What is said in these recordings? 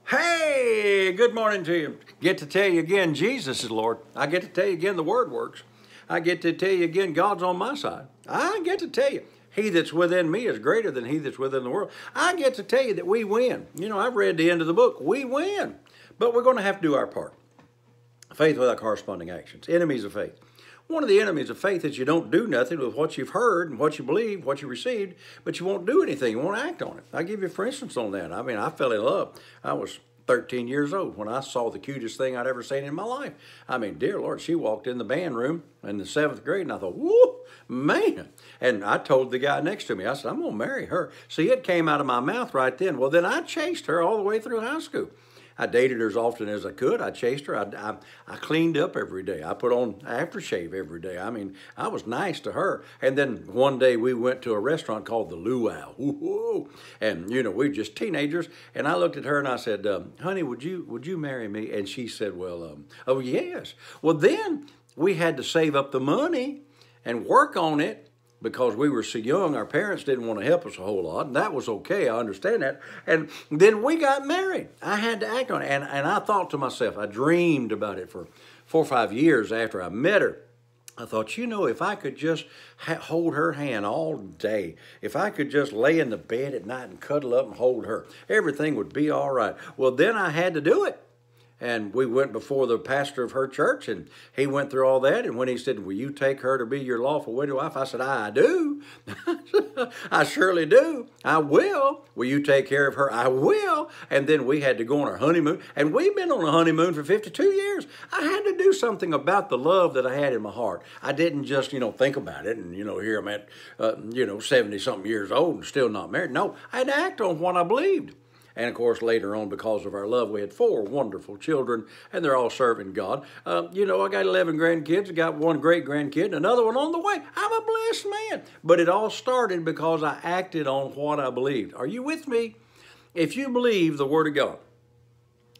Hey, good morning to you. Get to tell you again, Jesus is Lord. I get to tell you again, the Word works. I get to tell you again, God's on my side. I get to tell you, he that's within me is greater than he that's within the world. I get to tell you that we win. You know, I've read the end of the book. We win. But we're going to have to do our part. Faith without corresponding actions. Enemies of faith. One of the enemies of faith is you don't do nothing with what you've heard and what you believe, what you received, but you won't do anything. You won't act on it. I'll give you for instance on that. I mean, I fell in love. I was 13 years old when I saw the cutest thing I'd ever seen in my life. I mean, dear Lord, she walked in the band room in the 7th grade, and I thought, whoo, man. And I told the guy next to me, I said, I'm going to marry her. See, it came out of my mouth right then. Well, then I chased her all the way through high school. I dated her as often as I could. I chased her. I cleaned up every day. I put on aftershave every day. I mean, I was nice to her. And then one day we went to a restaurant called the Luau. Woo-hoo. And, you know, we were just teenagers. And I looked at her and I said, honey, would you marry me? And she said, well, oh, yes. Well, then we had to save up the money and work on it. Because we were so young, our parents didn't want to help us a whole lot, and that was okay, I understand that. And then we got married. I had to act on it, and I thought to myself, I dreamed about it for 4 or 5 years after I met her. I thought, you know, if I could just hold her hand all day, if I could just lay in the bed at night and cuddle up and hold her, everything would be all right. Well, then I had to do it. And we went before the pastor of her church, and he went through all that. And when he said, will you take her to be your lawful widow wife? I said, I do. I surely do. I will. Will you take care of her? I will. And then we had to go on our honeymoon. And we've been on a honeymoon for 52 years. I had to do something about the love that I had in my heart. I didn't just, think about it and, here I'm at, 70-something years old and still not married. No, I had to act on what I believed. And, of course, later on, because of our love, we had 4 wonderful children, and they're all serving God. I got 11 grandkids. I got 1 great-grandkid and another one on the way. I'm a blessed man. But it all started because I acted on what I believed. Are you with me? If you believe the Word of God,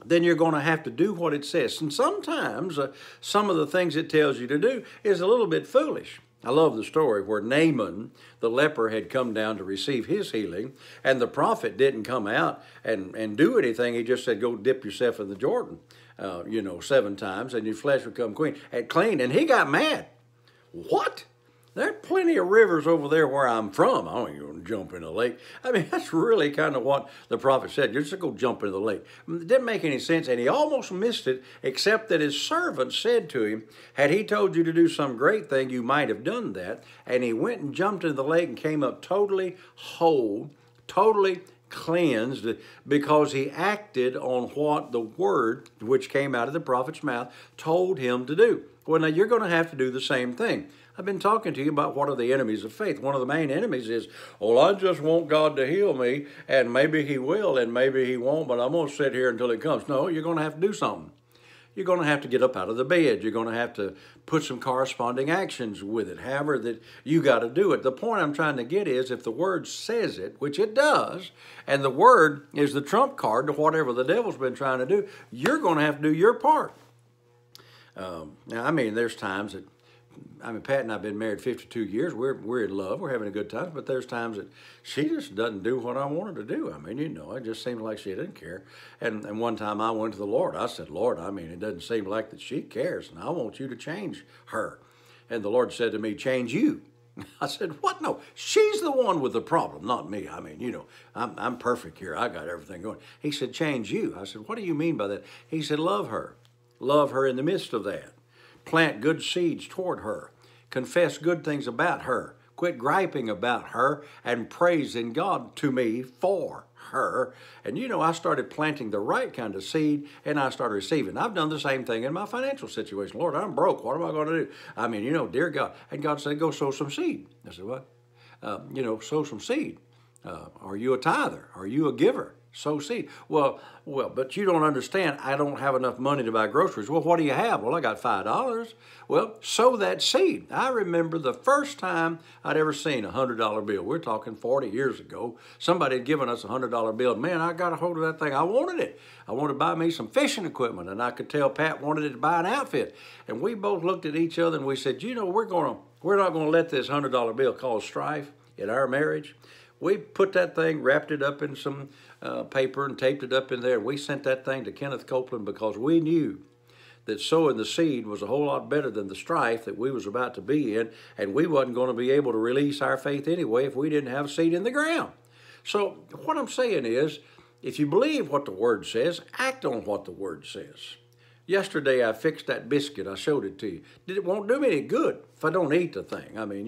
then you're going to have to do what it says. And sometimes some of the things it tells you to do is a little bit foolish. I love the story where Naaman, the leper, had come down to receive his healing, and the prophet didn't come out and do anything. He just said, go dip yourself in the Jordan, 7 times, and your flesh will become clean. And he got mad. What? There are plenty of rivers over there where I'm from. I don't even want to jump in the lake. I mean, that's really kind of what the prophet said. You're just going to go jump in the lake. It didn't make any sense, and he almost missed it, except that his servant said to him, had he told you to do some great thing, you might have done that. And he went and jumped into the lake and came up totally whole, totally cleansed, because he acted on what the word, which came out of the prophet's mouth, told him to do. Well, now you're going to have to do the same thing. I've been talking to you about what are the enemies of faith. One of the main enemies is, I just want God to heal me, and maybe he will, and maybe he won't, but I'm going to sit here until he comes. No, you're going to have to do something. You're going to have to get up out of the bed. You're going to have to put some corresponding actions with it, however that you got to do it. The point I'm trying to get is if the Word says it, which it does, and the Word is the trump card to whatever the devil's been trying to do, you're going to have to do your part. There's times that, Pat and I have been married 52 years. We're in love. We're having a good time. But there's times that she just doesn't do what I want her to do. It just seems like she didn't care. And one time I went to the Lord. I said, Lord, it doesn't seem like that she cares, and I want you to change her. And the Lord said to me, change you. I said, what? No, she's the one with the problem, not me. I'm perfect here. I got everything going. He said, change you. I said, what do you mean by that? He said, love her. Love her in the midst of that. Plant good seeds toward her. Confess good things about her. Quit griping about her and praising God to me for her. And I started planting the right kind of seed, and I started receiving. I've done the same thing in my financial situation. Lord, I'm broke. What am I going to do? Dear God. And God said, go sow some seed. I said, what? Sow some seed. Are you a tither? Are you a giver? Sow seed. Well, but you don't understand. I don't have enough money to buy groceries. Well, what do you have? Well, I got $5. Well, sow that seed. I remember the first time I'd ever seen a $100 bill. We're talking 40 years ago. Somebody had given us a $100 bill. Man, I got a hold of that thing. I wanted it. I wanted to buy me some fishing equipment, and I could tell Pat wanted it to buy an outfit. And we both looked at each other and we said, we're not going to let this $100 bill cause strife in our marriage. We put that thing, wrapped it up in some paper and taped it up in there. We sent that thing to Kenneth Copeland because we knew that sowing the seed was a whole lot better than the strife that we was about to be in, and we wasn't going to be able to release our faith anyway if we didn't have seed in the ground. So what I'm saying is, if you believe what the Word says, act on what the Word says. Yesterday I fixed that biscuit. I showed it to you. It won't do me any good if I don't eat the thing. I mean,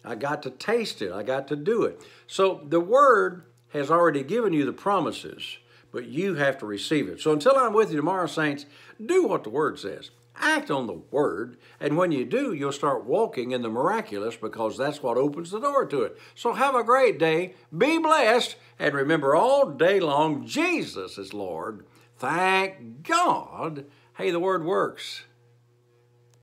I got to taste it. I got to do it. So the Word has already given you the promises, but you have to receive it. So until I'm with you tomorrow, saints, do what the Word says. Act on the Word, and when you do, you'll start walking in the miraculous because that's what opens the door to it. So have a great day, be blessed, and remember all day long, Jesus is Lord. Thank God. Hey, the Word works.